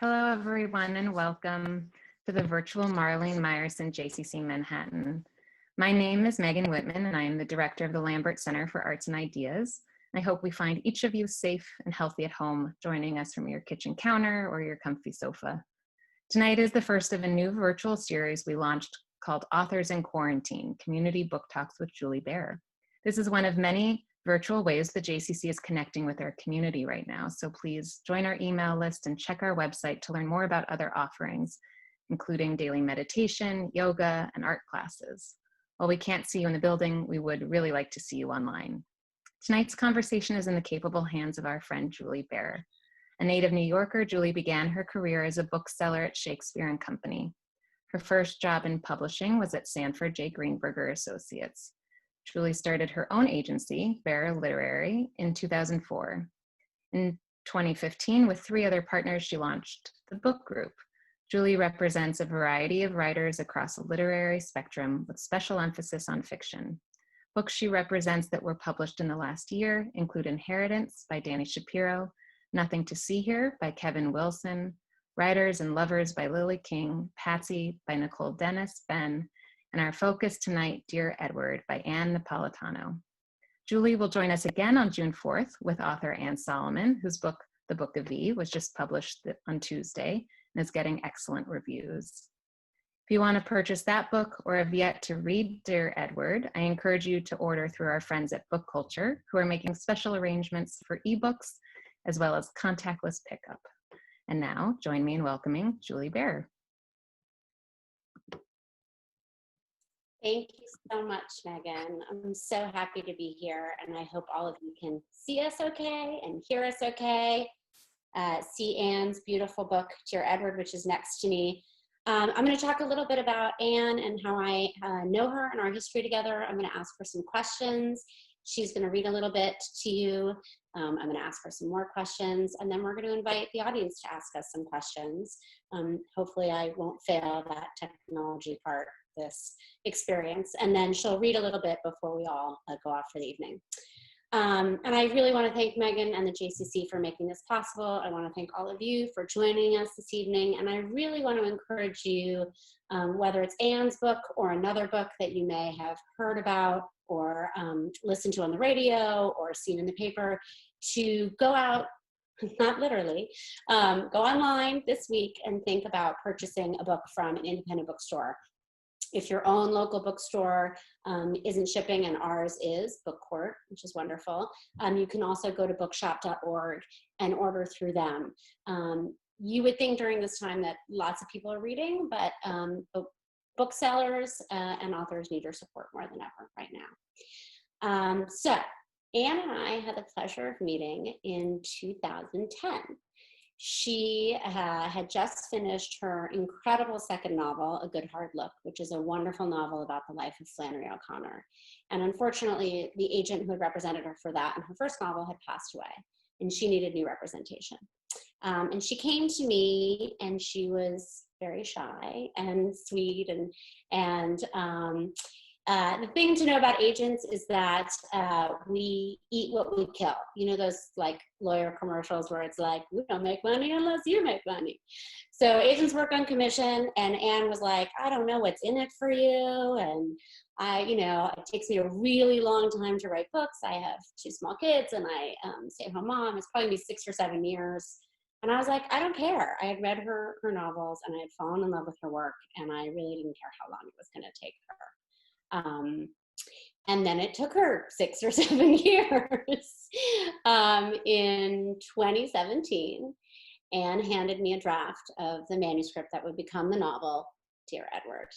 Hello, everyone, and welcome to the virtual Marlene Meyerson JCC Manhattan. My name is Megan Whitman, and I am the director of the Lambert Center for Arts and Ideas. I hope we find each of you safe and healthy at home, joining us from your kitchen counter or your comfy sofa. Tonight is the first of a new virtual series we launched called Authors in Quarantine, Community Book Talks with Julie Baird. This is one of many virtual ways the JCC is connecting with our community right now. So please join our email list and check our website to learn more about other offerings, including daily meditation, yoga, and art classes. While we can't see you in the building, we would really like to see you online. Tonight's conversation is in the capable hands of our friend Julie Baird. A native New Yorker, Julie began her career as a bookseller at Shakespeare and Company. Her first job in publishing was at Sanford J. Greenberger Associates. Julie started her own agency, Baird Literary, in 2004. In 2015, with 3 other partners, she launched the Book Group. Julie represents a variety of writers across a literary spectrum with special emphasis on fiction. Books she represents that were published in the last year include Inheritance by Dani Shapiro, Nothing to See Here by Kevin Wilson, Writers and Lovers by Lily King, Patsy by Nicole Dennis Ben, and our focus tonight, Dear Edward by Ann Napolitano. Julie will join us again on June 4th with author Anne Solomon, whose book, The Book of V, was just published on Tuesday and is getting excellent reviews. If you want to purchase that book or have yet to read Dear Edward, I encourage you to order through our friends at Book Culture, who are making special arrangements for ebooks as well as contactless pickup. And now, join me in welcoming Julie Baird. Thank you so much, Megan. I'm so happy to be here, and I hope all of you can see us okay and hear us okay. See Anne's beautiful book, Dear Edward, which is next to me. I'm going to talk a little bit about Anne and how I know her and our history together. I'm going to ask her some questions. She's going to read a little bit to you. I'm going to ask her some more questions, and then we're going to invite the audience to ask us some questions. Hopefully I won't fail that technology part this experience, and then she'll read a little bit before we all go off for the evening. And I really want to thank Megan and the JCC for making this possible. I want to thank all of you for joining us this evening, and I really want to encourage you, whether it's Anne's book or another book that you may have heard about or listened to on the radio or seen in the paper, to go out, not literally, go online this week and think about purchasing a book from an independent bookstore. If your own local bookstore isn't shipping, and ours is, Book Court, which is wonderful, you can also go to bookshop.org and order through them. You would think during this time that lots of people are reading, but booksellers and authors need your support more than ever right now. So Anne and I had the pleasure of meeting in 2010. She had just finished her incredible second novel, A Good Hard Look, which is a wonderful novel about the life of Flannery O'Connor. And unfortunately, the agent who had represented her for that and her first novel had passed away, and she needed new representation. And she came to me, and she was very shy and sweet, and the thing to know about agents is that we eat what we kill. You know those like lawyer commercials where it's like, we don't make money unless you make money. So agents work on commission, and Anne was like, I don't know what's in it for you. And it takes me a really long time to write books. I have 2 small kids, and I stay-at-home mom. It's probably been 6 or 7 years. And I was like, I don't care. I had read her novels, and I had fallen in love with her work, and I really didn't care how long it was going to take her. And then it took her 6 or 7 years. In 2017, Anne handed me a draft of the manuscript that would become the novel, Dear Edward.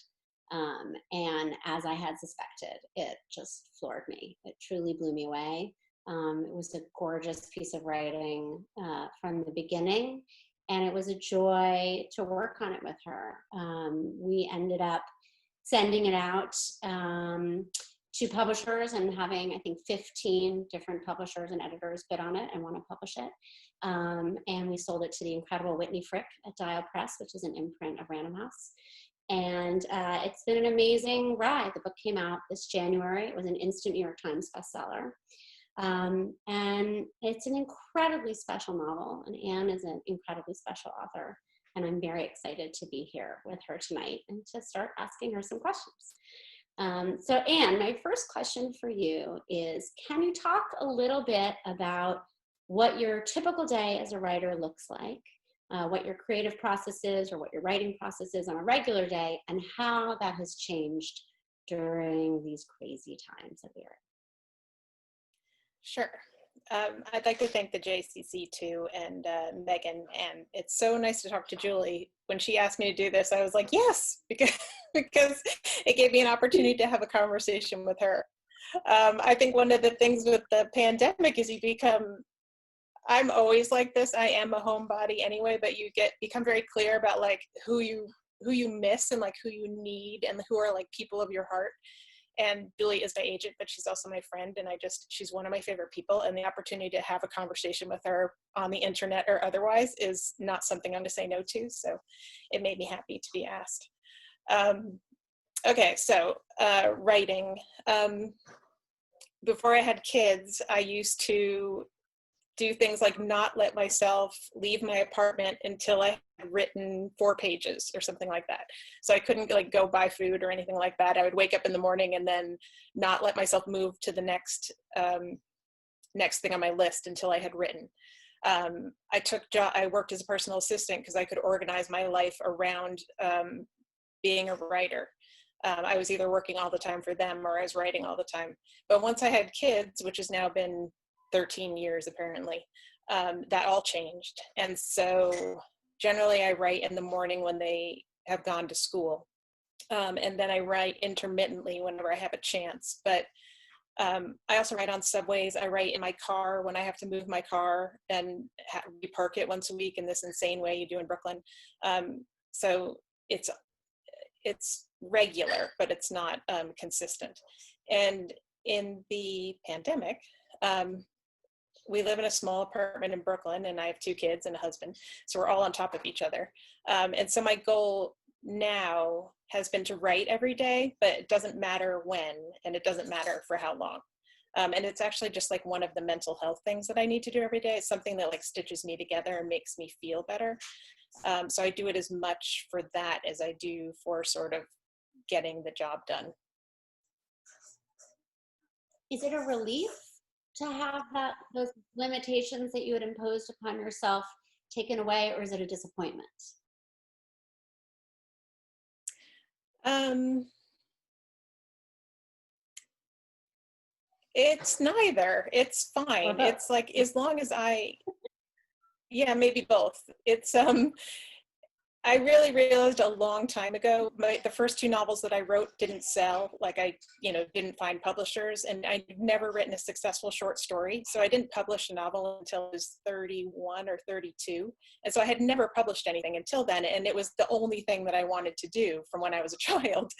And as I had suspected, it just floored me. It truly blew me away. It was a gorgeous piece of writing from the beginning, and it was a joy to work on it with her. We ended up sending it out to publishers and having, I think, 15 different publishers and editors bid on it and want to publish it. And we sold it to the incredible Whitney Frick at Dial Press, which is an imprint of Random House. And it's been an amazing ride. The book came out this January. It was an instant New York Times bestseller. And it's an incredibly special novel, and Anne is an incredibly special author. And I'm very excited to be here with her tonight and to start asking her some questions. So Anne, my first question for you is, can you talk a little bit about what your typical day as a writer looks like, what your creative process is or what your writing process is on a regular day, and how that has changed during these crazy times that we're in? Sure. I'd like to thank the JCC too, and Megan, and it's so nice to talk to Julie. When she asked me to do this, I was like, yes, because it gave me an opportunity to have a conversation with her. I think one of the things with the pandemic is I'm always like this. I am a homebody anyway, but you become very clear about like who you miss and like who you need and who are like people of your heart. And Julie is my agent, but she's also my friend, and she's one of my favorite people, and the opportunity to have a conversation with her on the internet or otherwise is not something I'm going to say no to, so it made me happy to be asked. Okay, so writing. Before I had kids, I used to do things like not let myself leave my apartment until I had written 4 pages or something like that. So I couldn't like go buy food or anything like that. I would wake up in the morning and then not let myself move to the next thing on my list until I had written. I worked as a personal assistant because I could organize my life around being a writer. I was either working all the time for them or I was writing all the time. But once I had kids, which has now been 13 years apparently, that all changed. And so generally I write in the morning when they have gone to school. And then I write intermittently whenever I have a chance. But I also write on subways. I write in my car when I have to move my car and repark it once a week in this insane way you do in Brooklyn. So it's regular, but it's not consistent. And in the pandemic, we live in a small apartment in Brooklyn, and I have 2 kids and a husband, so we're all on top of each other. And so my goal now has been to write every day, but it doesn't matter when, and it doesn't matter for how long. And it's actually just like one of the mental health things that I need to do every day. It's something that like stitches me together and makes me feel better. So I do it as much for that as I do for sort of getting the job done. Is it a relief to have those limitations that you had imposed upon yourself taken away, or is it a disappointment? It's neither. It's fine. It's like, as long as yeah, maybe both. It's I really realized a long time ago, the first 2 novels that I wrote didn't sell. Like I didn't find publishers, and I'd never written a successful short story. So I didn't publish a novel until I was 31 or 32. And so I had never published anything until then. And it was the only thing that I wanted to do from when I was a child.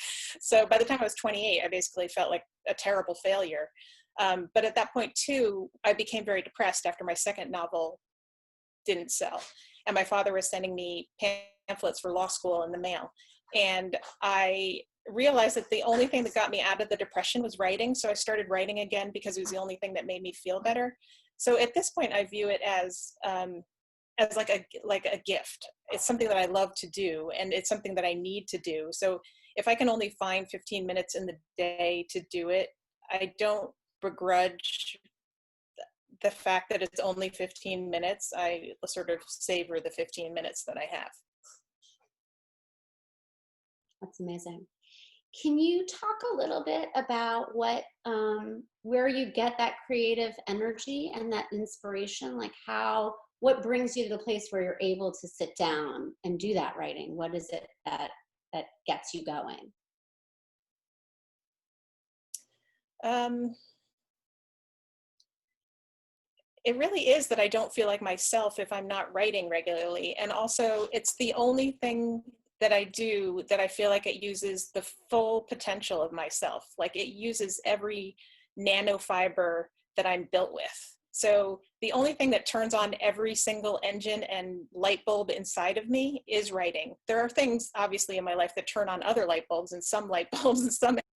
So by the time I was 28, I basically felt like a terrible failure. But at that point too, I became very depressed after my second novel didn't sell. And my father was sending me pamphlets for law school in the mail. And I realized that the only thing that got me out of the depression was writing. So I started writing again because it was the only thing that made me feel better. So at this point, I view it as like a gift. It's something that I love to do, and it's something that I need to do. So if I can only find 15 minutes in the day to do it, I don't begrudge the fact that it's only 15 minutes. I sort of savor the 15 minutes that I have. That's amazing. Can you talk a little bit about where you get that creative energy and that inspiration? Like what brings you to the place where you're able to sit down and do that writing? What is it that gets you going? It really is that I don't feel like myself if I'm not writing regularly. And also it's the only thing that I do that I feel like it uses the full potential of myself. Like it uses every nanofiber that I'm built with. So the only thing that turns on every single engine and light bulb inside of me is writing. There are things obviously in my life that turn on other light bulbs and some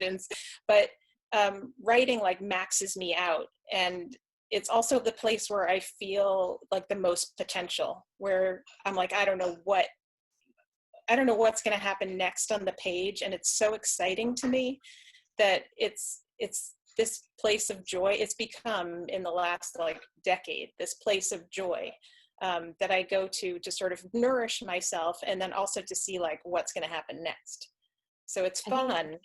engines, but writing like maxes me out. And it's also the place where I feel like the most potential, where I'm like, I don't know what's going to happen next on the page. And it's so exciting to me that it's this place of joy. It's become, in the last like decade, this place of joy that I go to sort of nourish myself, and then also to see like what's going to happen next. So it's fun.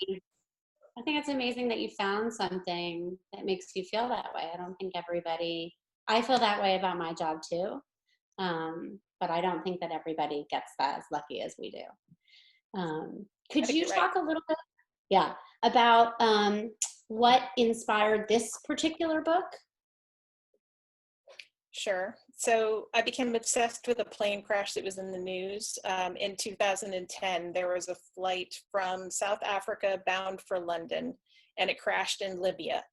I think it's amazing that you found something that makes you feel that way. I don't think I feel that way about my job too. But I don't think that everybody gets that as lucky as we do. Could you talk a little bit, about what inspired this particular book? Sure. So I became obsessed with a plane crash that was in the news. In 2010, there was a flight from South Africa bound for London, and it crashed in Libya.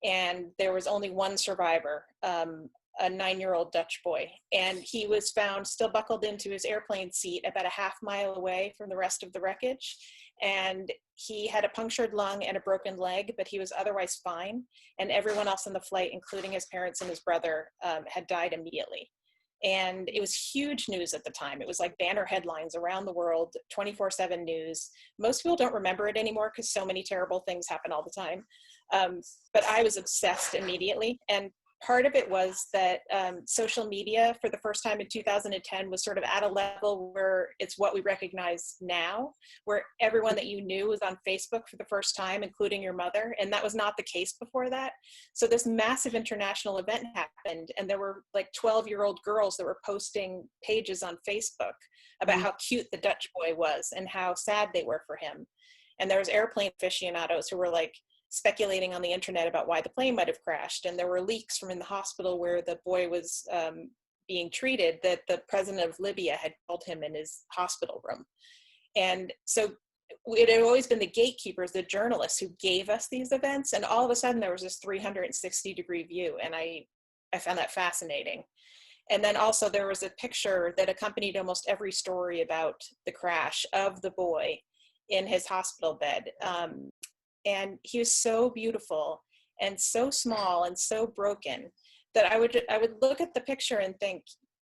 And there was only one survivor, a 9-year-old Dutch boy. And he was found still buckled into his airplane seat about a half-mile away from the rest of the wreckage. And he had a punctured lung and a broken leg, but he was otherwise fine. And everyone else on the flight, including his parents and his brother, had died immediately. And it was huge news at the time. It was like banner headlines around the world, 24/7 news. Most people don't remember it anymore because so many terrible things happen all the time. But I was obsessed immediately. And part of it was that social media for the first time in 2010 was sort of at a level where it's what we recognize now, where everyone that you knew was on Facebook for the first time, including your mother. And that was not the case before that. So this massive international event happened, and there were like 12-year-old girls that were posting pages on Facebook about how cute the Dutch boy was and how sad they were for him. And there was airplane aficionados who were like speculating on the internet about why the plane might have crashed. And there were leaks from in the hospital where the boy was being treated that the president of Libya had called him in his hospital room. And so it had always been the gatekeepers, the journalists, who gave us these events. And all of a sudden there was this 360-degree view. And I found that fascinating. And then also there was a picture that accompanied almost every story about the crash of the boy in his hospital bed. And he was so beautiful and so small and so broken that I would look at the picture and think,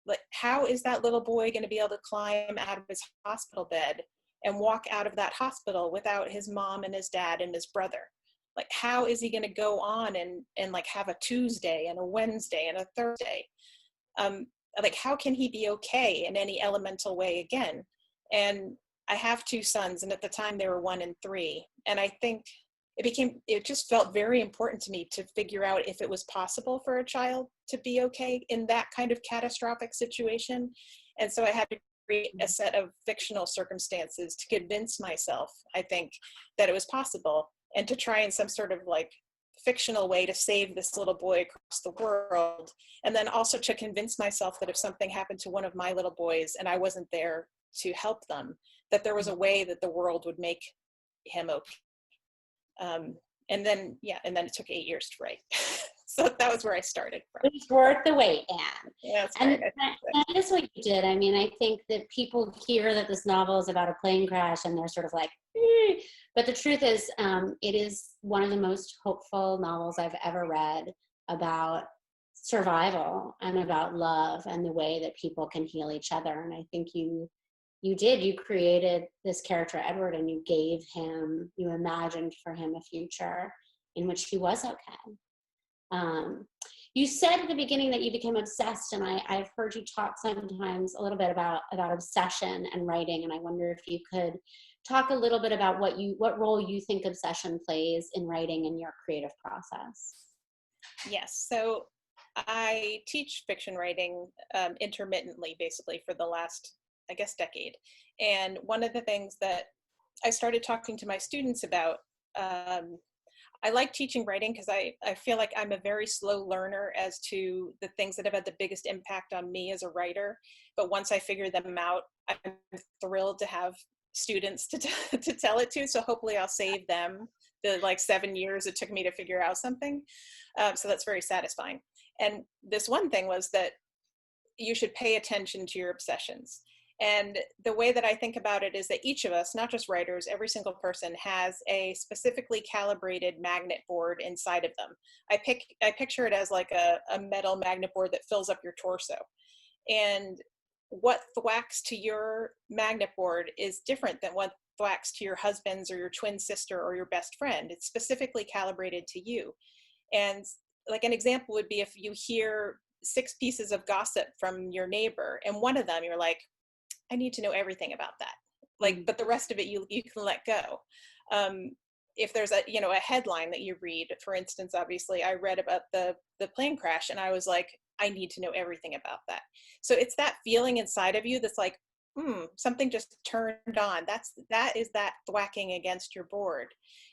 like, how is that little boy going to be able to climb out of his hospital bed and walk out of that hospital without his mom and his dad and his brother? Like, how is he going to go on and like have a Tuesday and a Wednesday and a Thursday? Like, how can he be okay in any elemental way again? And I have 2 sons, and at the time they were 1 and 3. And I think it just felt very important to me to figure out if it was possible for a child to be okay in that kind of catastrophic situation. And so I had to create a set of fictional circumstances to convince myself, I think, that it was possible, and to try in some sort of like fictional way to save this little boy across the world. And then also to convince myself that if something happened to one of my little boys and I wasn't there to help them, that there was a way that the world would make him okay. And then it took 8 years to write. So that was where I started from. It's worth the wait, Anne. Yeah, that's and right. that is what you did. I mean, I think that people hear that this novel is about a plane crash and they're sort of like, but the truth is, it is one of the most hopeful novels I've ever read about survival and about love and the way that people can heal each other. And I think you created this character, Edward, and you imagined for him a future in which he was okay. You said at the beginning that you became obsessed, and I've heard you talk sometimes a little bit about obsession and writing, and I wonder if you could talk a little bit about what role you think obsession plays in writing in your creative process. Yes, so I teach fiction writing intermittently, basically, for the last, I guess, decade. And one of the things that I started talking to my students about, I like teaching writing because I feel like I'm a very slow learner as to the things that have had the biggest impact on me as a writer. But once I figure them out, I'm thrilled to have students to tell it to. So hopefully I'll save them the like 7 years it took me to figure out something. So that's very satisfying. And this one thing was that you should pay attention to your obsessions. And the way that I think about it is that each of us, not just writers, every single person has a specifically calibrated magnet board inside of them. I picture it as like a metal magnet board that fills up your torso. And what thwacks to your magnet board is different than what thwacks to your husband's or your twin sister or your best friend. It's specifically calibrated to you. And like an example would be if you hear 6 pieces of gossip from your neighbor and one of them you're like, I need to know everything about that. Like, but the rest of it you can let go. If there's a headline that you read, for instance, obviously I read about the plane crash and I was like, I need to know everything about that. So it's that feeling inside of you that's like, something just turned on. That is that thwacking against your board.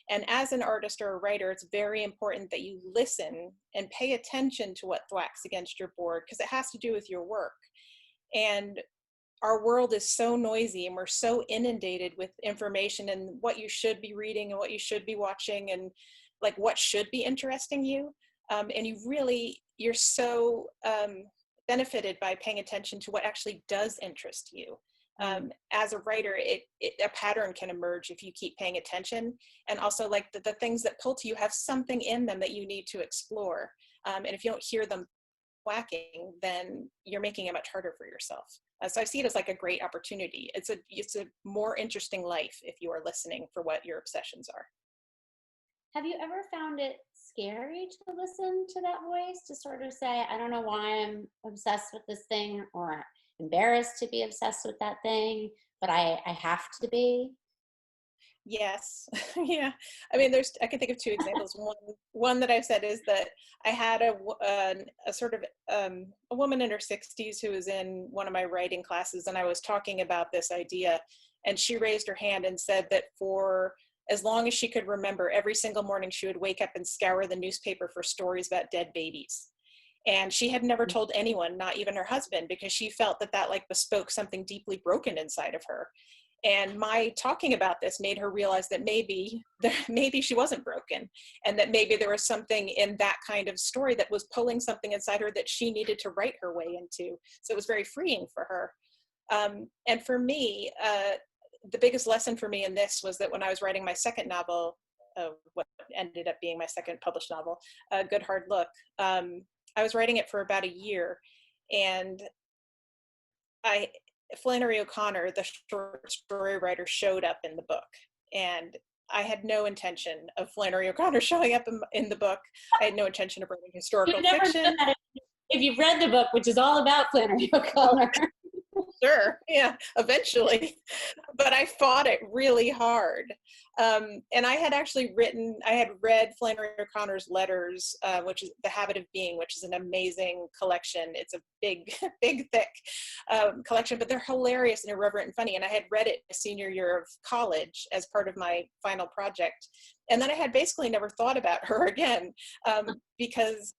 And as an artist or a writer, it's very important that you listen and pay attention to what thwacks against your board, because it has to do with your work. And our world is so noisy and we're so inundated with information and what you should be reading and what you should be watching and like what should be interesting you. And you're so benefited by paying attention to what actually does interest you. As a writer, a pattern can emerge if you keep paying attention. And also like the things that pull to you have something in them that you need to explore. And if you don't hear them whacking, then you're making it much harder for yourself. So I see it as like a great opportunity. It's a more interesting life if you are listening for what your obsessions are. Have you ever found it scary to listen to that voice, to sort of say, I don't know why I'm obsessed with this thing, or embarrassed to be obsessed with that thing, but I have to be? Yes. Yeah. I mean, I can think of 2 examples. One that I've said is that I had a sort of a woman in her 60s who was in one of my writing classes, and I was talking about this idea, and she raised her hand and said that for as long as she could remember, every single morning she would wake up and scour the newspaper for stories about dead babies. And she had never told anyone, not even her husband, because she felt that like bespoke something deeply broken inside of her. And my talking about this made her realize that maybe she wasn't broken, and that maybe there was something in that kind of story that was pulling something inside her that she needed to write her way into. So it was very freeing for her. And for me, the biggest lesson for me in this was that when I was writing my second novel, what ended up being my second published novel, Good Hard Look, I was writing it for about a year, and Flannery O'Connor, the short story writer, showed up in the book, and I had no intention of Flannery O'Connor showing up in the book. I had no intention of writing historical fiction. If you've read the book, which is all about Flannery O'Connor. Sure, yeah, eventually. But I fought it really hard. And I had read Flannery O'Connor's letters, which is The Habit of Being, which is an amazing collection. It's a big, big, thick collection, but they're hilarious and irreverent and funny. And I had read it my senior year of college as part of my final project. And then I had basically never thought about her again, because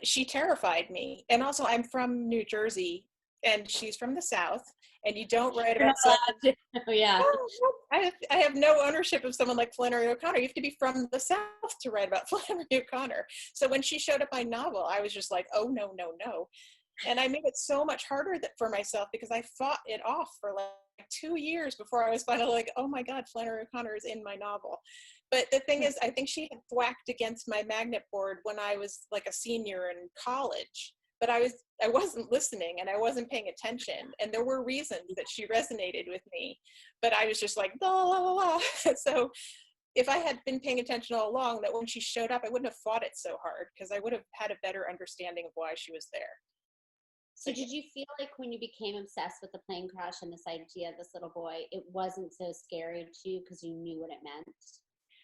she terrified me. And also I'm from New Jersey, and she's from the South, and you don't write about someone. Oh, yeah. I have no ownership of someone like Flannery O'Connor. You have to be from the South to write about Flannery O'Connor. So when she showed up my novel, I was just like, oh, no, no, no. And I made it so much harder for myself, because I fought it off for like 2 years before I was finally like, oh my God, Flannery O'Connor is in my novel. But the thing is, I think she had thwacked against my magnet board when I was like a senior in college. But I wasn't listening, and I wasn't paying attention, and there were reasons that she resonated with me, but I was just like, la, la, la, la. So if I had been paying attention all along, that when she showed up, I wouldn't have fought it so hard, because I would have had a better understanding of why she was there. So did you feel like when you became obsessed with the plane crash and this idea of this little boy, it wasn't so scary to you because you knew what it meant?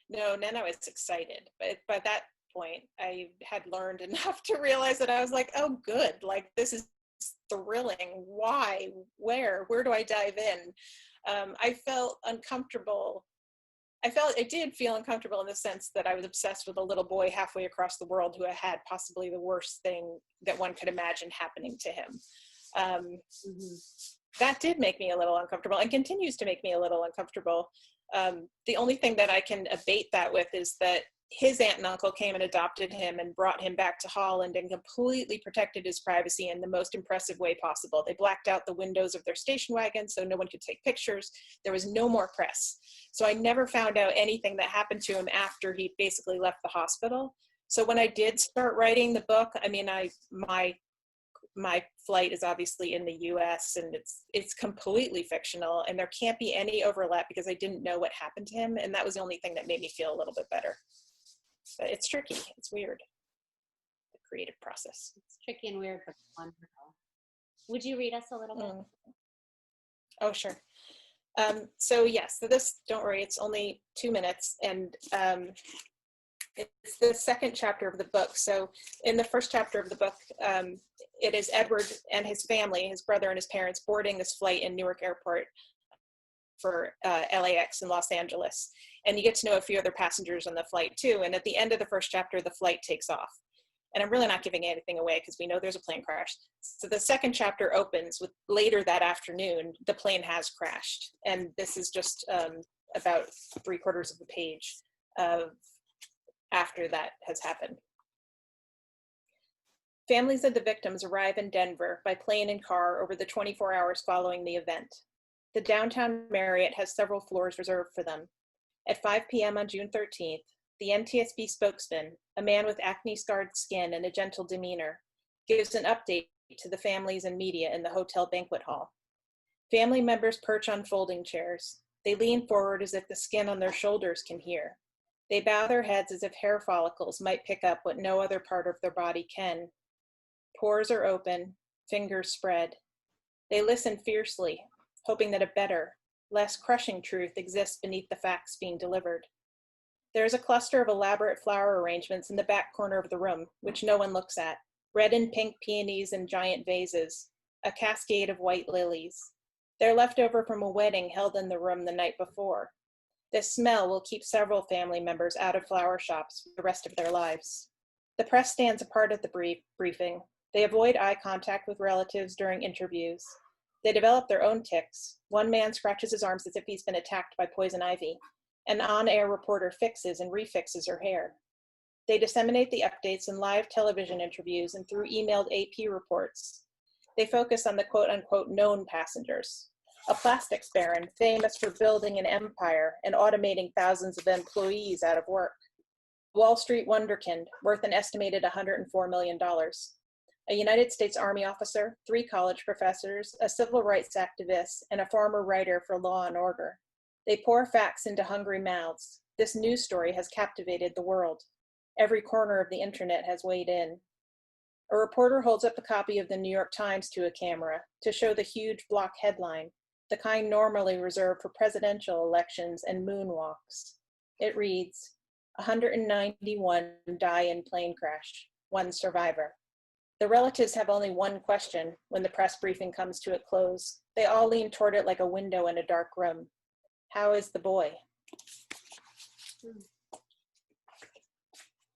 No, then I was excited, but by that point I had learned enough to realize that I was like, oh good, like this is thrilling. Why? Where do I dive in? I felt uncomfortable. I did feel uncomfortable in the sense that I was obsessed with a little boy halfway across the world who had possibly the worst thing that one could imagine happening to him. That did make me a little uncomfortable, and continues to make me a little uncomfortable. The only thing that I can abate that with is that his aunt and uncle came and adopted him and brought him back to Holland and completely protected his privacy in the most impressive way possible. They blacked out the windows of their station wagon so no one could take pictures. There was no more press. So I never found out anything that happened to him after he basically left the hospital. So when I did start writing the book, I mean, my flight is obviously in the US and it's completely fictional, and there can't be any overlap because I didn't know what happened to him. And that was the only thing that made me feel a little bit better. But it's tricky, it's weird, the creative process. It's tricky and weird, but wonderful. Would you read us a little bit? Oh, sure. So this, don't worry, it's only 2 minutes, and it's the second chapter of the book. So in the first chapter of the book, it is Edward and his family, his brother and his parents, boarding this flight in Newark Airport for LAX in Los Angeles. And you get to know a few other passengers on the flight too. And at the end of the first chapter, the flight takes off. And I'm really not giving anything away because we know there's a plane crash. So the second chapter opens with later that afternoon, the plane has crashed. And this is just about 3/4 of the page of after that has happened. Families of the victims arrive in Denver by plane and car over the 24 hours following the event. The downtown Marriott has several floors reserved for them. At 5 p.m. on June 13th, the NTSB spokesman, a man with acne-scarred skin and a gentle demeanor, gives an update to the families and media in the hotel banquet hall. Family members perch on folding chairs. They lean forward as if the skin on their shoulders can hear. They bow their heads as if hair follicles might pick up what no other part of their body can. Pores are open, fingers spread. They listen fiercely, hoping that a better, less crushing truth exists beneath the facts being delivered. There is a cluster of elaborate flower arrangements in the back corner of the room, which no one looks at. Red and pink peonies in giant vases, a cascade of white lilies. They're left over from a wedding held in the room the night before. This smell will keep several family members out of flower shops for the rest of their lives. The press stands apart at the briefing. They avoid eye contact with relatives during interviews. They develop their own tics. One man scratches his arms as if he's been attacked by poison ivy. An on-air reporter fixes and refixes her hair. They disseminate the updates in live television interviews and through emailed AP reports. They focus on the quote-unquote known passengers. A plastics baron famous for building an empire and automating thousands of employees out of work. Wall Street wonderkind worth an estimated $104 million. A United States Army officer, 3 college professors, a civil rights activist, and a former writer for Law and Order. They pour facts into hungry mouths. This news story has captivated the world. Every corner of the internet has weighed in. A reporter holds up a copy of the New York Times to a camera to show the huge block headline, the kind normally reserved for presidential elections and moonwalks. It reads, 191 die in plane crash, 1 survivor. The relatives have only one question when the press briefing comes to a close. They all lean toward it like a window in a dark room. How is the boy?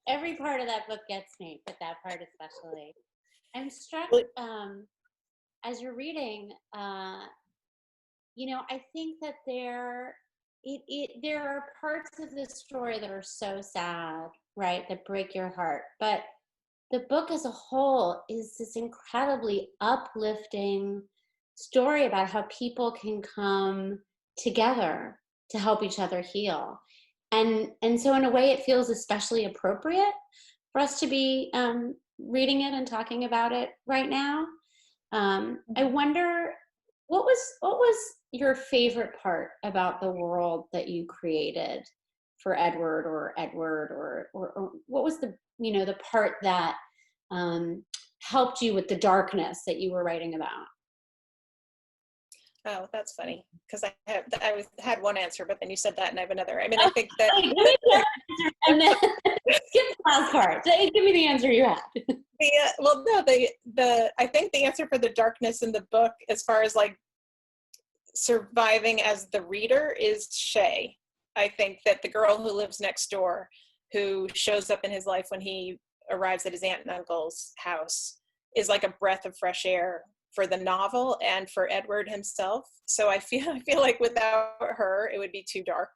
Every part of that book gets me, but that part especially. I'm struck as you're reading, I think that there are parts of this story that are so sad, right, that break your heart. But the book as a whole is this incredibly uplifting story about how people can come together to help each other heal. And so in a way it feels especially appropriate for us to be reading it and talking about it right now. I wonder, what was your favorite part about the world that you created for Edward, or what was the part that helped you with the darkness that you were writing about? Oh, that's funny, because I had one answer, but then you said that and I have another. I mean, I think that give me the answer and then skip the last part. Give me the answer you had. I think the answer for the darkness in the book, as far as like surviving as the reader, is Shay. I think that the girl who lives next door, who shows up in his life when he arrives at his aunt and uncle's house, is like a breath of fresh air for the novel and for Edward himself. So I feel like without her, it would be too dark.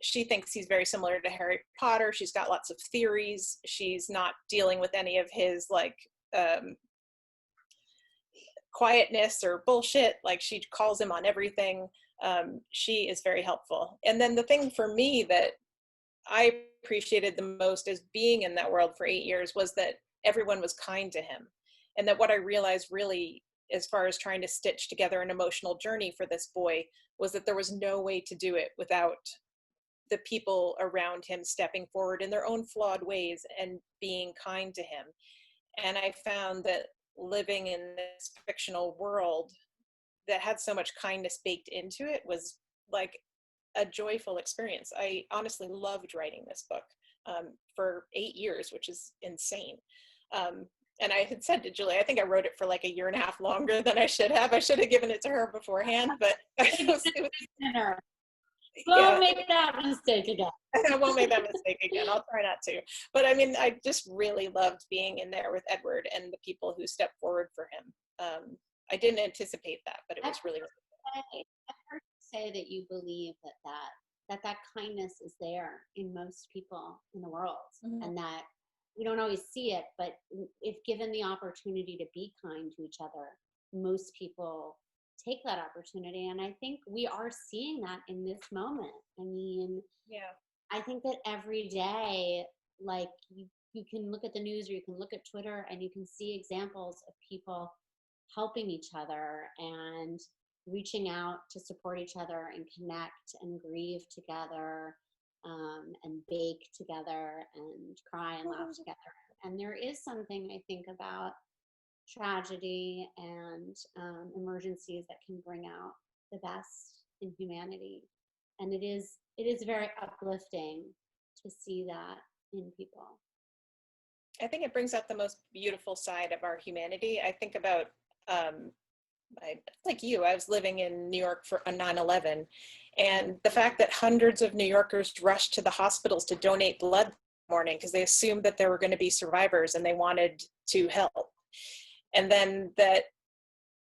she thinks he's very similar to Harry Potter. She's got lots of theories. She's not dealing with any of his like quietness or bullshit. Like she calls him on everything. She is very helpful. And then the thing for me that I appreciated the most as being in that world for 8 years was that everyone was kind to him. And that what I realized really, as far as trying to stitch together an emotional journey for this boy, was that there was no way to do it without the people around him stepping forward in their own flawed ways and being kind to him. And I found that living in this fictional world that had so much kindness baked into it was like a joyful experience. I honestly loved writing this book for 8 years, which is insane. And I had said to Julie, I think I wrote it for like a year and a half longer than I should have. I should have given it to her beforehand, but it was Won't make that mistake again. I won't make that mistake again. I'll try not to. But I mean, I just really loved being in there with Edward and the people who stepped forward for him. I didn't anticipate that, but it was really, really good. I've heard you say that you believe that kindness is there in most people in the world, and that we don't always see it, but if given the opportunity to be kind to each other, most people take that opportunity. And I think we are seeing that in this moment. I mean, I think that every day, like you can look at the news or you can look at Twitter and you can see examples of people helping each other and reaching out to support each other and connect and grieve together, and bake together and cry and laugh together. And there is something, I think, about tragedy and emergencies that can bring out the best in humanity. And it is very uplifting to see that in people. I think it brings out the most beautiful side of our humanity. I think about, like you, I was living in New York for 9/11, and the fact that hundreds of New Yorkers rushed to the hospitals to donate blood that morning because they assumed that there were going to be survivors and they wanted to help. And then that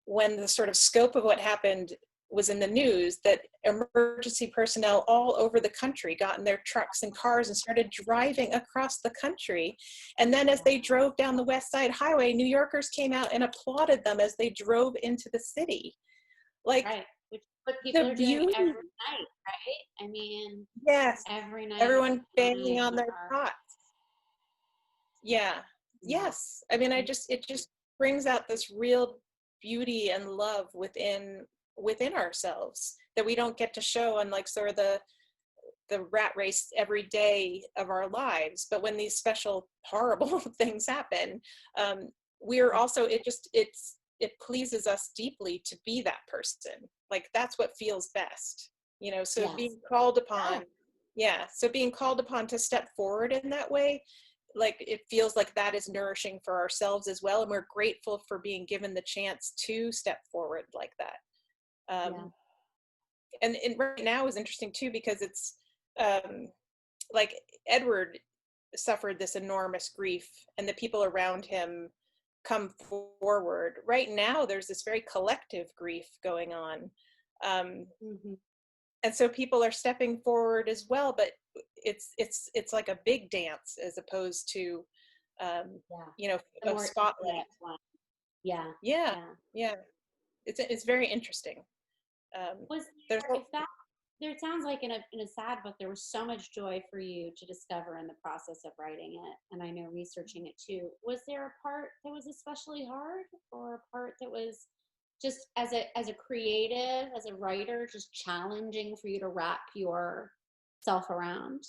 when the sort of scope of what happened was in the news, that emergency personnel all over the country got in their trucks and cars and started driving across the country. And then as they drove down the West Side Highway, New Yorkers came out and applauded them as they drove into the city. Like, right. Which what people are doing every night, right? I mean, yes, every night. Everyone banging on their pots. Yeah. Yes. I mean, it just brings out this real beauty and love within ourselves that we don't get to show on like sort of the rat race every day of our lives. But when these special horrible things happen, we're also, it pleases us deeply to be that person. Like that's what feels best, you know. So being called upon, so being called upon to step forward in that way, like it feels like that is nourishing for ourselves as well, and we're grateful for being given the chance to step forward like that. And right now is interesting too, because it's like Edward suffered this enormous grief and the people around him come forward. Right now there's this very collective grief going on, and so people are stepping forward as well, but it's like a big dance as opposed to you know, a spotlight. It's very interesting. There sounds like in a sad book there was so much joy for you to discover in the process of writing it, and I know researching it too. Was there a part that was especially hard, or a part that was just as a creative, as a writer, just challenging for you to wrap yourself around?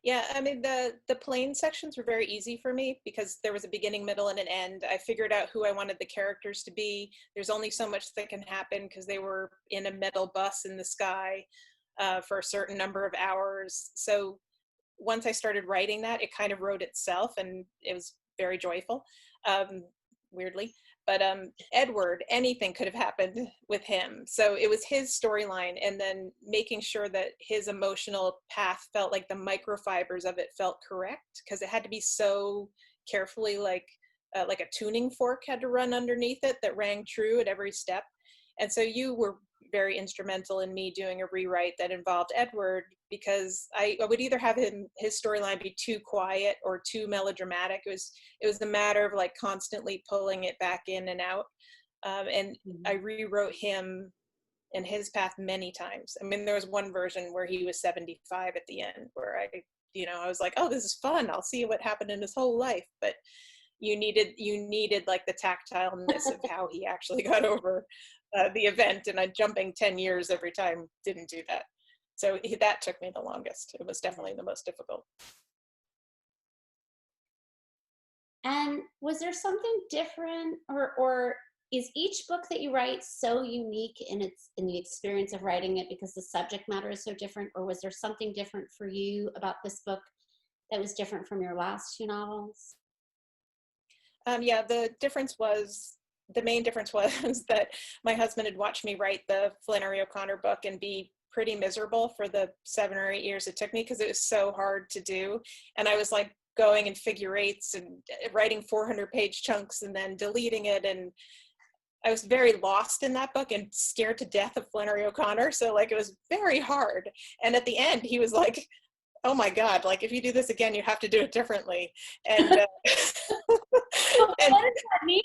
Yeah, I mean, the plain sections were very easy for me because there was a beginning, middle, and an end. I figured out who I wanted the characters to be. There's only so much that can happen because they were in a metal bus in the sky for a certain number of hours. So once I started writing that, it kind of wrote itself, and it was very joyful, weirdly. But Edward, anything could have happened with him. So it was his storyline, and then making sure that his emotional path felt like the microfibers of it felt correct, because it had to be so carefully, like a tuning fork had to run underneath it that rang true at every step. And so you were very instrumental in me doing a rewrite that involved Edward, because I would either have his storyline be too quiet or too melodramatic. It was a matter of like constantly pulling it back in and out. And I rewrote him and his path many times. I mean, there was one version where he was 75 at the end, where I was like, oh, this is fun. I'll see what happened in his whole life. But you needed like the tactileness of how he actually got over the event, and jumping 10 years every time didn't do that. So that took me the longest. It was definitely the most difficult. And was there something different, or is each book that you write so unique in the experience of writing it because the subject matter is so different, or was there something different for you about this book that was different from your last two novels? Yeah, the main difference was that my husband had watched me write the Flannery O'Connor book and be pretty miserable for the 7 or 8 years it took me, because it was so hard to do. And I was like going in figure eights and writing 400-page chunks and then deleting it. And I was very lost in that book and scared to death of Flannery O'Connor. So like, it was very hard. And at the end, he was like, oh my God, like if you do this again, you have to do it differently. And, and what does that mean?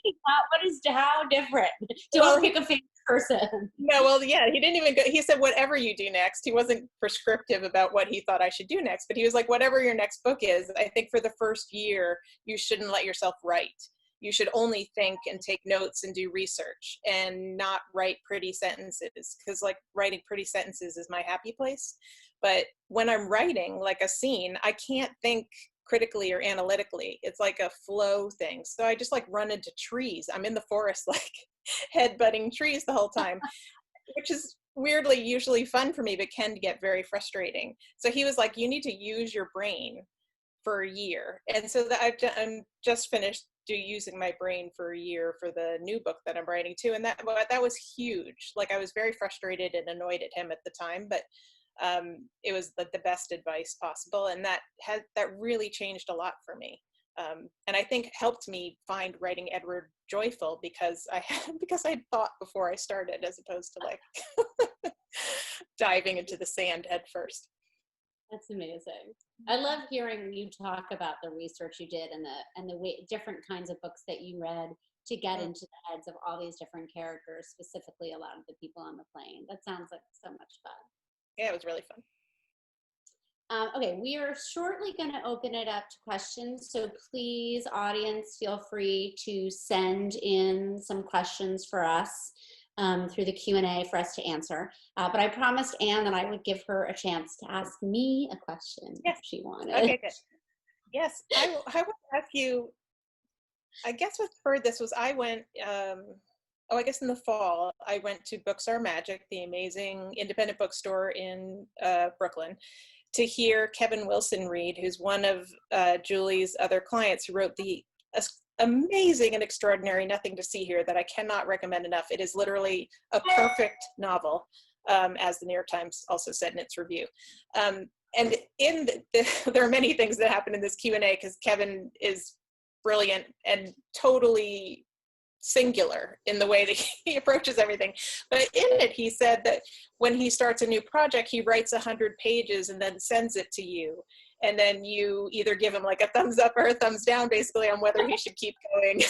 How different? Don't pick a favorite person. No, well, yeah, he didn't even go, he said, whatever you do next. He wasn't prescriptive about what he thought I should do next, but he was like, whatever your next book is, I think for the first year, you shouldn't let yourself write. You should only think and take notes and do research and not write pretty sentences, because like writing pretty sentences is my happy place. But when I'm writing like a scene, I can't think critically or analytically. It's like a flow thing. So I just like run into trees. I'm in the forest, like headbutting trees the whole time, which is weirdly usually fun for me, but can get very frustrating. So he was like, you need to use your brain for a year. And so that I'm just finished using my brain for a year for the new book that I'm writing too. And that was huge. Like, I was very frustrated and annoyed at him at the time, but it was like the best advice possible. And that really changed a lot for me. And I think helped me find writing Edward joyful, because I thought before I started, as opposed to like diving into the sand head first. That's amazing. I love hearing you talk about the research you did and the way different kinds of books that you read to get into the heads of all these different characters, specifically a lot of the people on the plane. That sounds like so much fun. Yeah, it was really fun. Okay, we are shortly going to open it up to questions. So please, audience, feel free to send in some questions for us through the Q&A for us to answer. But I promised Anne that I would give her a chance to ask me a question if she wanted. Okay, good. Yes, I want to ask you, I guess what spurred this was I went, I guess in the fall, I went to Books Are Magic, the amazing independent bookstore in Brooklyn, to hear Kevin Wilson read, who's one of Julie's other clients, who wrote the amazing and extraordinary Nothing to See Here that I cannot recommend enough. It is literally a perfect novel, as the New York Times also said in its review. And there are many things that happen in this Q&A, because Kevin is brilliant and totally singular in the way that he approaches everything. But in it, he said that when he starts a new project, he writes 100 pages and then sends it to you. And then you either give him like a thumbs up or a thumbs down, basically, on whether he should keep going.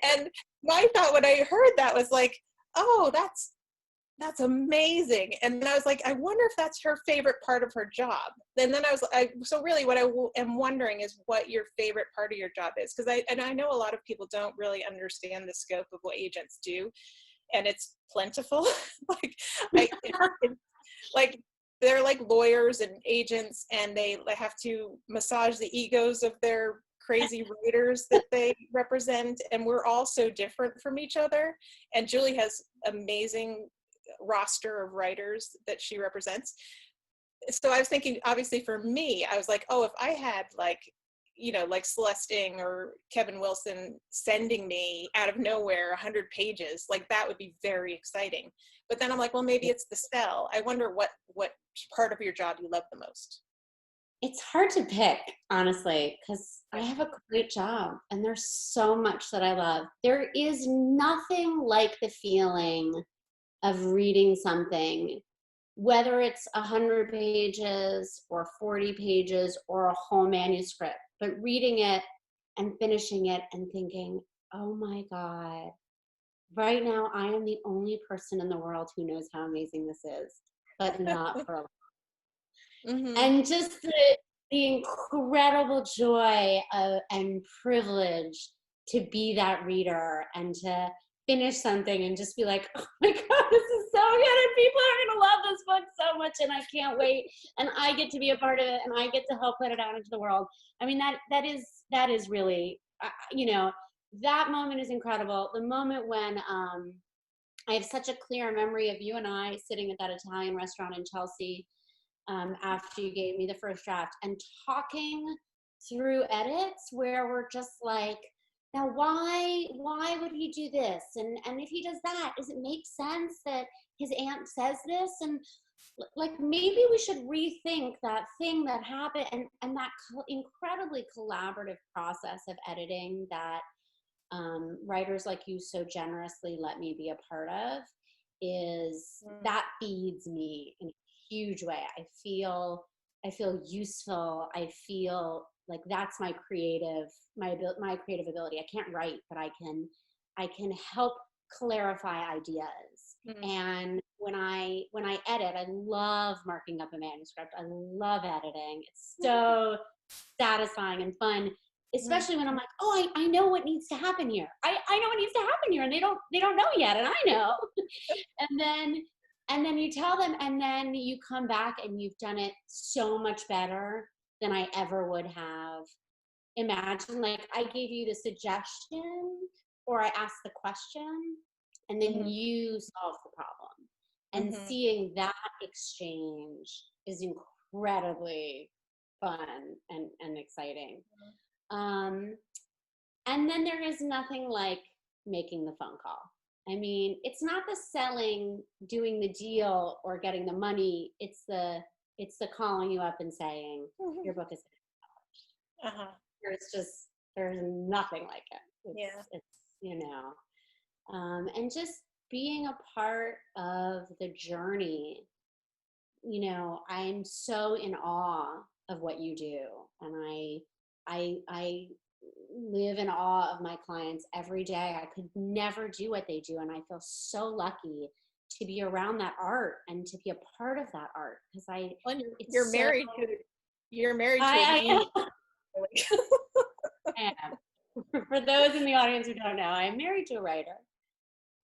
And my thought when I heard that was like, oh, that's amazing. And then I was like, I wonder if that's her favorite part of her job. And then so really what I am wondering is what your favorite part of your job is. Because I know a lot of people don't really understand the scope of what agents do. And it's plentiful. Like they're like lawyers and agents, and they have to massage the egos of their crazy writers that they represent. And we're all so different from each other. And Julie has amazing roster of writers that she represents. So I was thinking, obviously for me, I was like, oh, if I had like Celeste Ng or Kevin Wilson sending me out of nowhere 100 pages, like that would be very exciting. But then I'm like, well, maybe it's the sell. I wonder what part of your job you love the most. It's hard to pick, honestly, because I have a great job and there's so much that I love. There is nothing like the feeling of reading something, whether it's 100 pages or 40 pages or a whole manuscript, but reading it and finishing it and thinking, oh my God, right now I am the only person in the world who knows how amazing this is, but not for a long time. Mm-hmm. And just the incredible joy and privilege to be that reader and to finish something and just be like, oh my God, this is so good and people are gonna love this book so much and I can't wait and I get to be a part of it and I get to help put it out into the world. I mean, that is really, you know, that moment is incredible. The moment when I have such a clear memory of you and I sitting at that Italian restaurant in Chelsea after you gave me the first draft and talking through edits where we're just like, now why would he do this? And if he does that, does it make sense that his aunt says this? And like maybe we should rethink that thing that happened and that incredibly collaborative process of editing that writers like you so generously let me be a part of is that feeds me in a huge way. I feel useful. I feel like that's my creative ability. I can't write, but I can help clarify ideas. Mm-hmm. And when I edit, I love marking up a manuscript. I love editing. It's so satisfying and fun, especially when I'm like, oh, I know what needs to happen here. I know what needs to happen here, and they don't know yet, and I know. and then you tell them, and then you come back and you've done it so much better than I ever would have imagined. Like I gave you the suggestion or I asked the question and then you solve the problem. And seeing that exchange is incredibly fun and exciting. And then there is nothing like making the phone call. I mean, it's not the selling, doing the deal or getting the money. It's the calling you up and saying, your book is published. There's nothing like it. It's you know, and just being a part of the journey. You know, I'm so in awe of what you do, and I live in awe of my clients every day. I could never do what they do, and I feel so lucky to be around that art and to be a part of that art because you're married to I am. For those in the audience who don't know, I'm married to a writer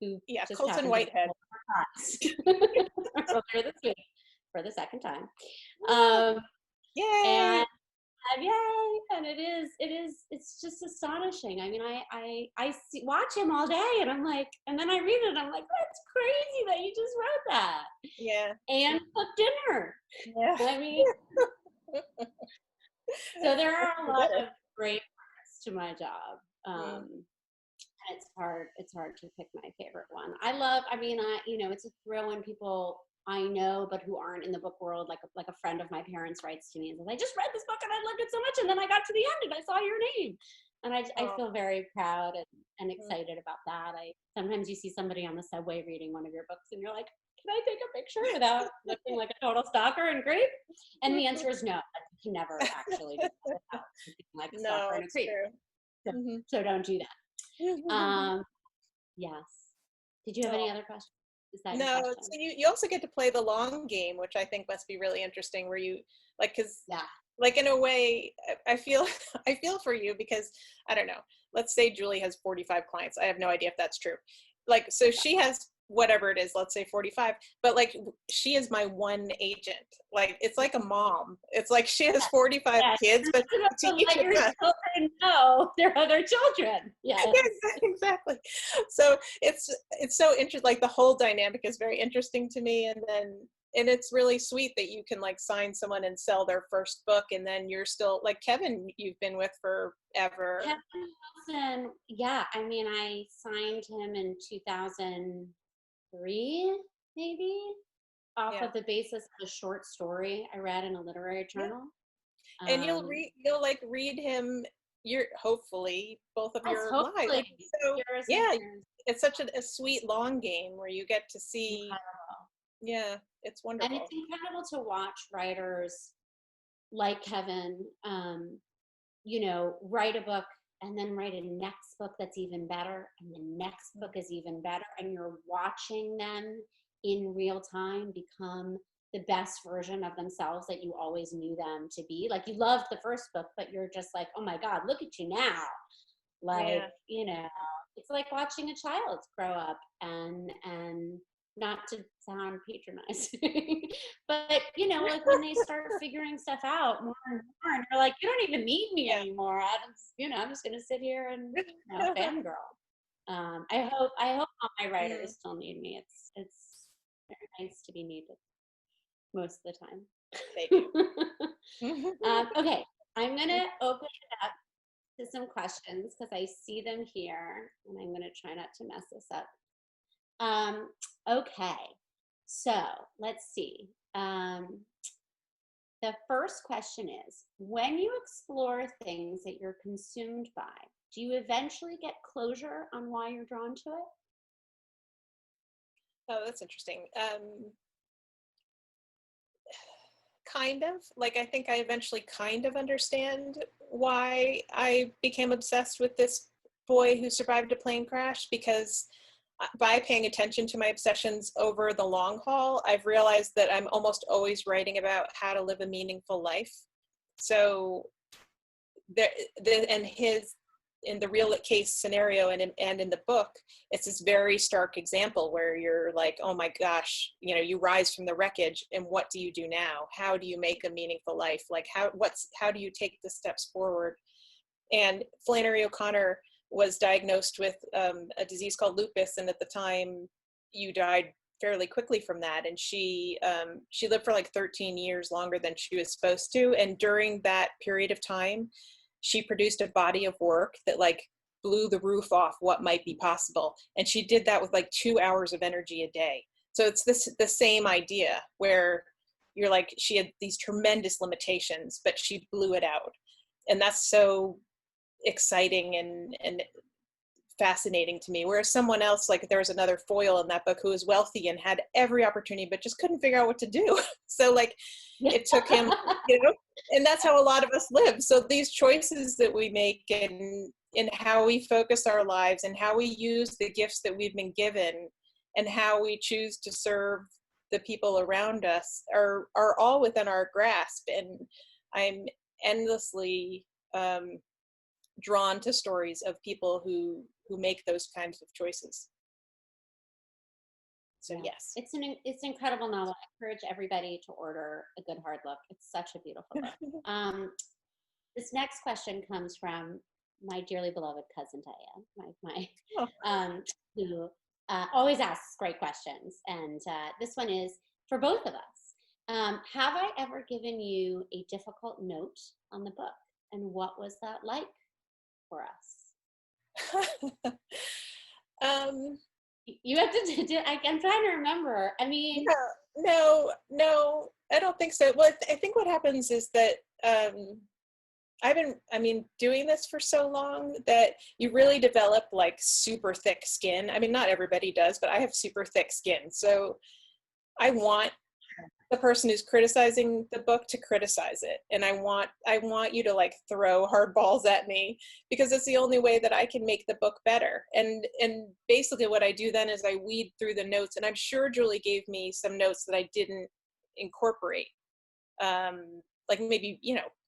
who just Colton Whitehead earlier this week for the second time. Yay! And yay! And it's just astonishing. I mean, I watch him all day, and I'm like, and then I read it, and I'm like, that's crazy that you just wrote that. Yeah. And cooked dinner. Yeah. I mean, so there are a lot of great parts to my job. And it's hard to pick my favorite one. It's a thrill when people I know but who aren't in the book world, like a friend of my parents writes to me and says, I just read this book and I loved it so much, and then I got to the end and I saw your name. And I feel very proud and excited about that. Sometimes you see somebody on the subway reading one of your books and you're like, can I take a picture without looking like a total stalker and creep? And the answer is no. You can never actually do that without looking like a stalker and a creep. So don't do that. Yes. Did you have any other questions? No, so you also get to play the long game, which I think must be really interesting, where you like in a way, I feel for you because I don't know. Let's say Julie has 45 clients. I have no idea if that's true. Like, so she has whatever it is, let's say 45, but like she is my one agent. Like it's like a mom. It's like she has 45 kids, but to each let your children know their other children. Yes. Exactly. So it's so interesting. Like the whole dynamic is very interesting to me, and it's really sweet that you can like sign someone and sell their first book, and then you're still like Kevin, you've been with forever. Kevin Wilson, yeah. I mean, I signed him in 2003, maybe, off of the basis of a short story I read in a literary journal. And you'll read him you're hopefully both of Yes, your hopefully lives. So yours and yeah, yours. it's such a sweet long game where you get to see, Incredible. yeah, it's And wonderful. it's incredible to watch writers like Kevin, write a book and then write a next book that's even better, and the next book is even better, and you're watching them in real time become the best version of themselves that you always knew them to be. Like, you loved the first book, but you're just like, oh my God, look at you now. Like, Yeah. it's like watching a child grow up, and not to sound patronizing, but like when they start figuring stuff out more and more, and you're like, you don't even need me anymore. I'm just gonna sit here and fangirl. I hope all my writers still need me. It's very nice to be needed most of the time. They do. Okay, I'm gonna open it up to some questions because I see them here, and I'm gonna try not to mess this up. Okay, so let's see. The first question is, when you explore things that you're consumed by, do you eventually get closure on why you're drawn to it? Oh, that's interesting. Kind of. Like, I think I eventually kind of understand why I became obsessed with this boy who survived a plane crash, because by paying attention to my obsessions over the long haul, I've realized that I'm almost always writing about how to live a meaningful life. So in the real case scenario and in the book, it's this very stark example where you're like, oh my gosh, you rise from the wreckage, and what do you do now? How do you make a meaningful life? Like, how do you take the steps forward? And Flannery O'Connor was diagnosed with a disease called lupus, and at the time you died fairly quickly from that, and she lived for like 13 years longer than she was supposed to. And during that period of time, she produced a body of work that like blew the roof off what might be possible, and she did that with like 2 hours of energy a day. So it's the same idea where you're like, she had these tremendous limitations, but she blew it out. And that's so exciting and fascinating to me. Whereas someone else, like there was another foil in that book who was wealthy and had every opportunity, but just couldn't figure out what to do. So like it took him, and that's how a lot of us live. So these choices that we make in how we focus our lives and how we use the gifts that we've been given and how we choose to serve the people around us are all within our grasp. And I'm endlessly drawn to stories of people who make those kinds of choices. So yes, it's an incredible novel. I encourage everybody to order A Good Hard Look. It's such a beautiful book. This next question comes from my dearly beloved cousin Taya, who always asks great questions, and this one is for both of us. Have I ever given you a difficult note on the book, and what was that like for us? You have to do, I'm trying to remember. I mean, no, I don't think so. Well, I think what happens is that I've been doing this for so long that you really develop like super thick skin. I mean, not everybody does, but I have super thick skin. So I want the person who's criticizing the book to criticize it, and I want you to like throw hard balls at me, because it's the only way that I can make the book better. And basically what I do then is I weed through the notes, and I'm sure Julie gave me some notes that I didn't incorporate, like maybe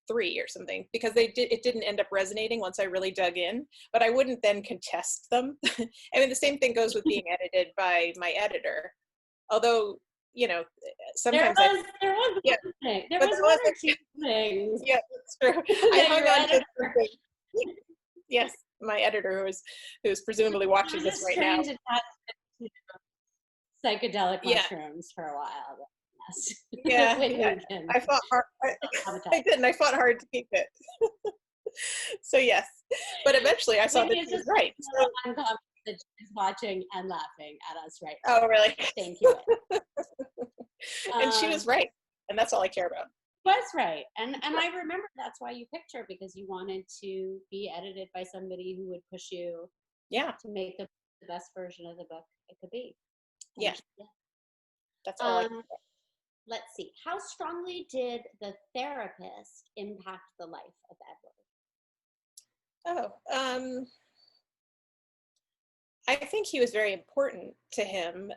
3 or something, because it didn't end up resonating once I really dug in, but I wouldn't then contest them. I mean, the same thing goes with being edited by my editor, although sometimes there was one or two things. Yeah, that's true. I hung on to something. Yes, my editor who's presumably watching this right now. Psychedelic mushrooms for a while. Yes. Yeah, I fought hard. I didn't. I fought hard to keep it. So yes, but eventually I saw that she was right. That she's watching and laughing at us right now. Oh, really? Thank you. And she was right, and that's all I care about. was right. And I remember that's why you picked her, because you wanted to be edited by somebody who would push you to make the best version of the book it could be. And That's all. Let's see. How strongly did the therapist impact the life of Edward? I think he was very important to him.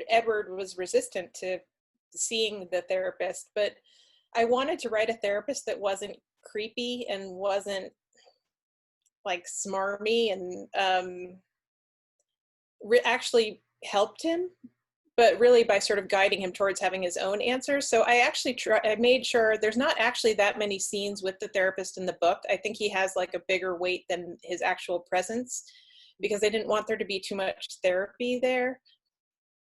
Edward was resistant to seeing the therapist, but I wanted to write a therapist that wasn't creepy and wasn't like smarmy and actually helped him, but really by sort of guiding him towards having his own answers. So I actually I made sure there's not actually that many scenes with the therapist in the book. I think he has like a bigger weight than his actual presence, because I didn't want there to be too much therapy there.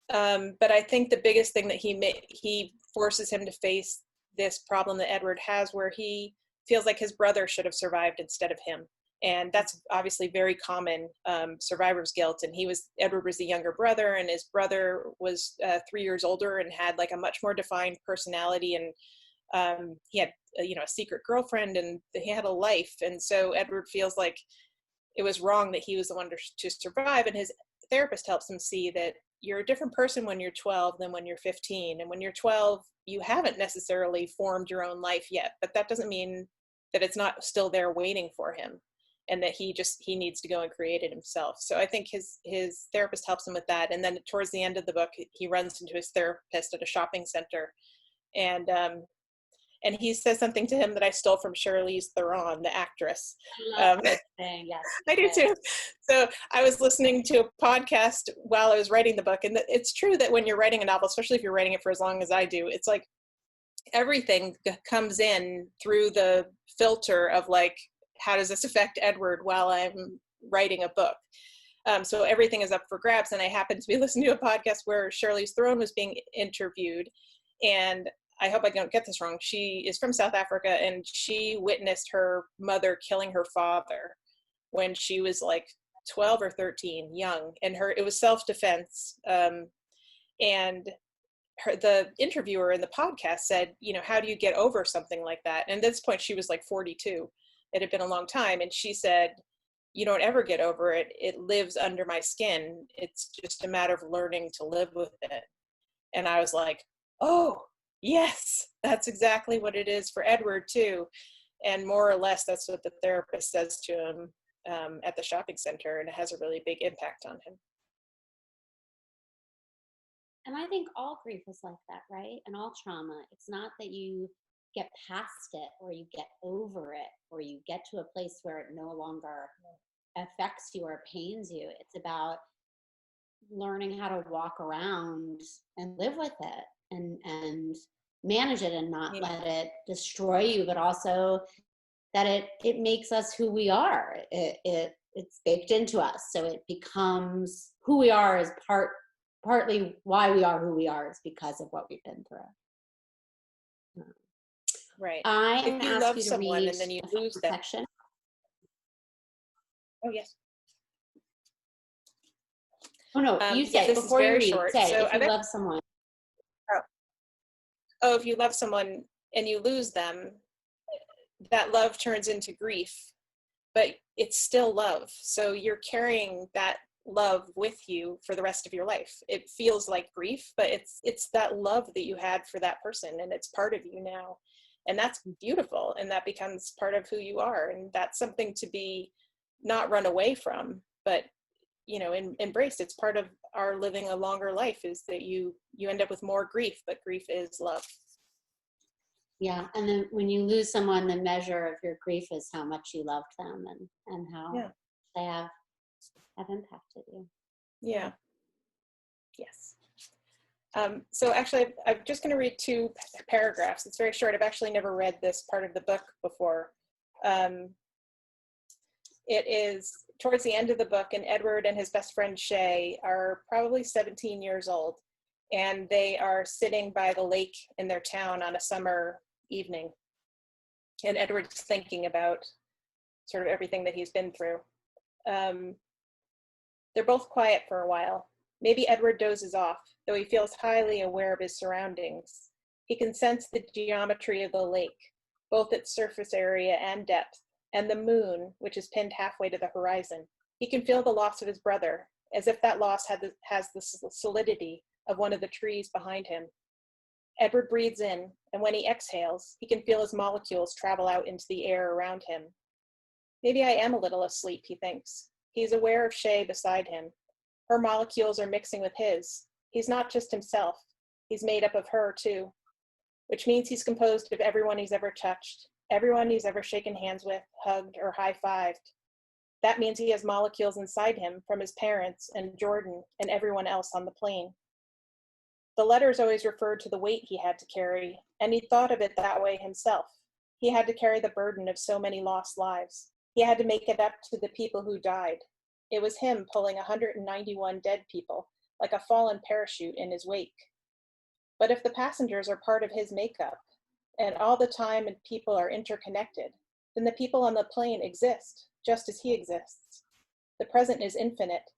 But I think the biggest thing that he forces him to face this problem that Edward has, where he feels like his brother should have survived instead of him. And that's obviously very common, survivor's guilt. And Edward was the younger brother, and his brother was 3 years older and had like a much more defined personality. And he had, a secret girlfriend, and he had a life. And so Edward feels like it was wrong that he was the one to survive. And his therapist helps him see that you're a different person when you're 12 than when you're 15. And when you're 12, you haven't necessarily formed your own life yet, but that doesn't mean that it's not still there waiting for him, and that he needs to go and create it himself. So I think his therapist helps him with that. And then towards the end of the book, he runs into his therapist at a shopping center, and he says something to him that I stole from Charlize Theron, the actress. I love that thing. Yes, I do too. So I was listening to a podcast while I was writing the book, and it's true that when you're writing a novel, especially if you're writing it for as long as I do, it's like everything comes in through the filter of like, how does this affect Edward while I'm writing a book? So everything is up for grabs. And I happened to be listening to a podcast where Charlize Theron was being interviewed, and I hope I don't get this wrong. She is from South Africa, and she witnessed her mother killing her father when she was like 12 or 13, young, and it was self-defense. And the interviewer in the podcast said, how do you get over something like that? And at this point, she was like 42. It had been a long time. And she said, you don't ever get over it. It lives under my skin. It's just a matter of learning to live with it. And I was like, oh, yes, that's exactly what it is for Edward too. And more or less, that's what the therapist says to him at the shopping center. And it has a really big impact on him. And I think all grief is like that, right? And all trauma. It's not that you get past it or you get over it or you get to a place where it no longer affects you or pains you. It's about learning how to walk around and live with it and manage it and not let it destroy you, but also that it makes us who we are. It's baked into us. So it becomes who we are is partly why we are who we are is because of what we've been through. Right. I am if you ask love you to someone read and then you lose them. section. Oh, yes. Oh, no, you say this before is very you read, short. say So if you love someone. If you love someone and you lose them, that love turns into grief, but it's still love. So you're carrying that love with you for the rest of your life. It feels like grief, but it's that love that you had for that person, and it's part of you now. And that's beautiful, and that becomes part of who you are. And that's something to be not run away from, but embraced. It's part of our living a longer life, is that you end up with more grief, but grief is love. Yeah, and then when you lose someone, the measure of your grief is how much you loved them and how they have impacted you. Yeah. Yes. So actually, I'm just going to read 2 paragraphs. It's very short. I've actually never read this part of the book before. It is towards the end of the book, and Edward and his best friend Shay are probably 17 years old, and they are sitting by the lake in their town on a summer evening. And Edward's thinking about sort of everything that he's been through. They're both quiet for a while. Maybe Edward dozes off, though he feels highly aware of his surroundings. He can sense the geometry of the lake, both its surface area and depth, and the moon, which is pinned halfway to the horizon. He can feel the loss of his brother, as if that loss has the solidity of one of the trees behind him. Edward breathes in, and when he exhales, he can feel his molecules travel out into the air around him. Maybe I am a little asleep, he thinks. He's aware of Shay beside him. Her molecules are mixing with his. He's not just himself. He's made up of her, too. Which means he's composed of everyone he's ever touched, everyone he's ever shaken hands with, hugged, or high-fived. That means he has molecules inside him from his parents and Jordan and everyone else on the plane. The letters always referred to the weight he had to carry, and he thought of it that way himself. He had to carry the burden of so many lost lives. He had to make it up to the people who died. It was him pulling 191 dead people, like a fallen parachute in his wake. But if the passengers are part of his makeup, and all the time and people are interconnected, then the people on the plane exist, just as he exists. The present is infinite,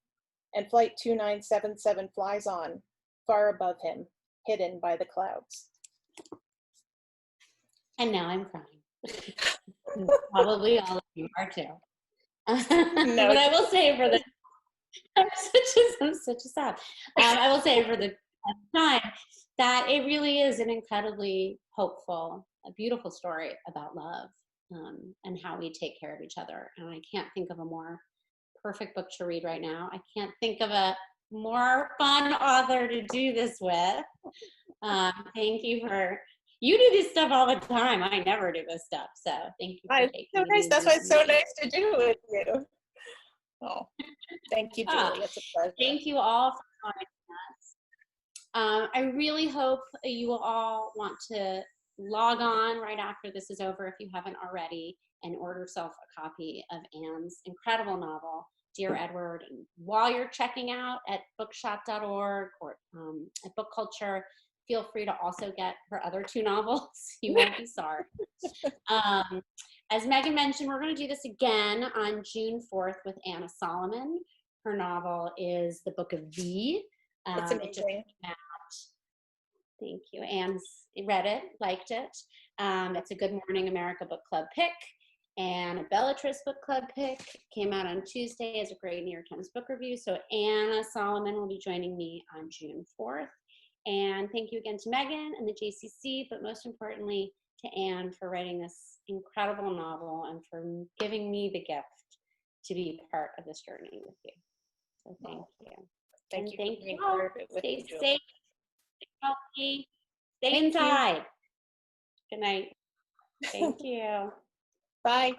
and Flight 2977 flies on, far above him, hidden by the clouds. And now I'm crying. Probably all of you are too. No, but I will say for the I'm such a sap. I will say for the time that it really is an incredibly hopeful, a beautiful story about love and how we take care of each other. And I can't think of a more perfect book to read right now. I can't think of a more fun author to do this with. Thank you for, you do this stuff all the time. I never do this stuff. So thank you for taking so nice. me. That's why it's so nice to do with you. Oh, thank you, Julie. It's a pleasure. Thank you all for joining us. I really hope you will all want to log on right after this is over, if you haven't already, and order yourself a copy of Ann's incredible novel, Dear Edward. And while you're checking out at bookshop.org or at Book Culture, feel free to also get her other 2 novels. You won't be sorry. As Megan mentioned, we're going to do this again on June 4th with Anna Solomon. Her novel is The Book of Thee. It's It just amazing. came out. Thank you. Anne's read it, liked it. It's a Good Morning America Book Club pick and a Bellatrix Book Club pick. Came out on Tuesday as a great New York Times book review. So Anna Solomon will be joining me on June 4th. And thank you again to Megan and the JCC, but most importantly to Anne for writing this incredible novel and for giving me the gift to be part of this journey with you. So thank you. Thank you. Thank for being you all. part of it with Stay me, Julie. safe, stay healthy, stay Thank you. inside. Good night. Thank you. Bye.